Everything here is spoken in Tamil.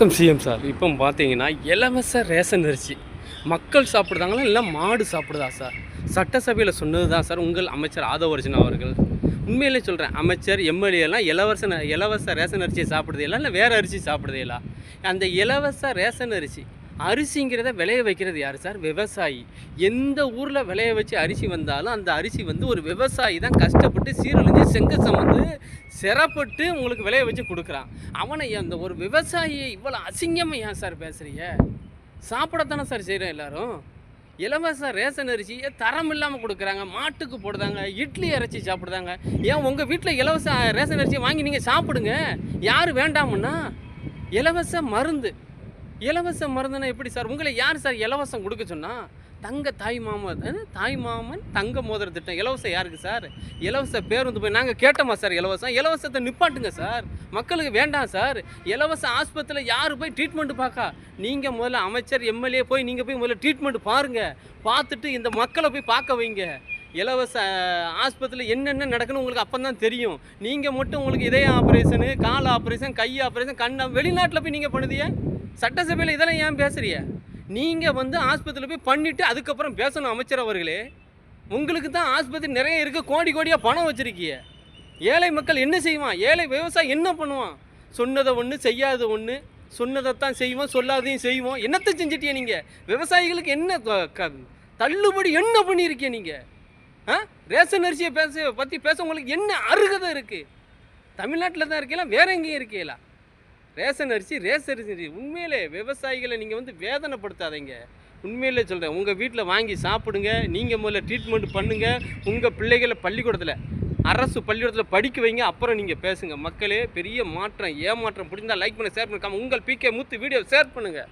வணக்கம் சிஎம் சார். இப்போ பார்த்தீங்கன்னா இலவச ரேஷன் அரிசி மக்கள் சாப்பிடுதாங்களா இல்லை மாடு சாப்பிடுதா சார்? சட்டசபையில் சொன்னது தான் சார் உங்கள் அமைச்சர் ஆதவ அர்ஜுனா அவர்கள். உண்மையிலே சொல்கிறேன், அமைச்சர் எம்எல்ஏலாம் இலவச ரேஷன் அரிசியை சாப்பிடுதேலாம் இல்லை வேறு அரிசி சாப்பிடுதேலாம்? அந்த இலவச ரேஷன் அரிசிங்கிறத விளைய வைக்கிறது யார் சார்? விவசாயி. எந்த ஊரில் விளைய வச்சு அரிசி வந்தாலும் அந்த அரிசி ஒரு விவசாயி தான் கஷ்டப்பட்டு சீரழிஞ்சு செங்கசம் சிரப்பட்டு உங்களுக்கு விளைய வச்சு கொடுக்குறான். அவனை அந்த ஒரு விவசாயியை இவ்வளோ அசிங்கமாக ஏன் சார் பேசுகிறீங்க? சாப்பிடத்தானே சார் செய்கிறோம் எல்லோரும். இலவச ரேஷன் அரிசியை தரம் இல்லாமல் கொடுக்குறாங்க, மாட்டுக்கு போடுதாங்க, இட்லி அரைச்சி சாப்பிடுதாங்க. ஏன் உங்கள் வீட்டில் இலவச ரேஷன் அரிசியை வாங்கி நீங்கள் சாப்பிடுங்க, யார் வேண்டாமுன்னா? இலவச மருந்துன்னா எப்படி சார்? உங்களை யார் சார் இலவசம் கொடுக்க சொன்னால்? தாய் மாமன் தங்க மோதிர திட்டம் இலவசம் யாருக்கு சார்? இலவச பேருந்து போய் நாங்கள் கேட்டோமா சார்? இலவசத்தை நிப்பாட்டுங்க சார், மக்களுக்கு வேண்டாம் சார். இலவச ஆஸ்பத்திரியில் யார் போய் ட்ரீட்மெண்ட்டு பார்க்கா? நீங்கள் முதல்ல அமைச்சர் எம்எல்ஏ போய் நீங்கள் போய் முதல்ல ட்ரீட்மெண்ட் பாருங்கள், பார்த்துட்டு இந்த மக்களை போய் பார்க்க வைங்க. இலவச ஆஸ்பத்திரியில் என்னென்ன நடக்குன்னு உங்களுக்கு அப்போ தான் தெரியும். நீங்கள் மட்டும் உங்களுக்கு இதய ஆப்ரேஷனு, கால் ஆப்ரேஷன், கை ஆப்ரேஷன், கண் வெளிநாட்டில் போய் நீங்கள் பண்ணுதிய, சட்டசபையில் இதெல்லாம் ஏன் பேசுறிய? நீங்கள் ஆஸ்பத்திரியில் போய் பண்ணிவிட்டு அதுக்கப்புறம் பேசணும். அமைச்சர் அவர்களே, உங்களுக்கு தான் ஆஸ்பத்திரி நிறைய இருக்குது, கோடியாக பணம் வச்சுருக்கிய. ஏழை மக்கள் என்ன செய்வான்? ஏழை விவசாயி என்ன பண்ணுவான்? சொன்னதை ஒன்று செய்யாத ஒன்று, சொன்னதைத்தான் செய்வோம், சொல்லாதையும் செய்வோம். என்னத்தை செஞ்சிட்டிய நீங்கள்? விவசாயிகளுக்கு என்ன தள்ளுபடி என்ன பண்ணியிருக்கிய நீங்கள்? ரேஷன் அரிசியை பற்றி பேச உங்களுக்கு என்ன அருகதை இருக்குது? தமிழ்நாட்டில் தான் இருக்கலாம், வேற எங்கேயும் இருக்கீங்களா? ரேஷன் அரிசி உண்மையிலே விவசாயிகளை நீங்கள் வேதனைப்படுத்தாதீங்க. உண்மையிலே சொல்கிறேன், உங்கள் வீட்டில் வாங்கி சாப்பிடுங்க, நீங்கள் முதல்ல ட்ரீட்மெண்ட் பண்ணுங்கள். உங்கள் பிள்ளைகளை அரசு பள்ளிக்கூடத்தில் படிக்க வைங்க, அப்புறம் நீங்கள் பேசுங்க. மக்களே, பெரிய மாற்றம் ஏமாற்றம் பிடிச்சிருந்தால் லைக் பண்ண, ஷேர் பண்ணிக்காம உங்கள் பிகே முத்து வீடியோ ஷேர் பண்ணுங்கள்.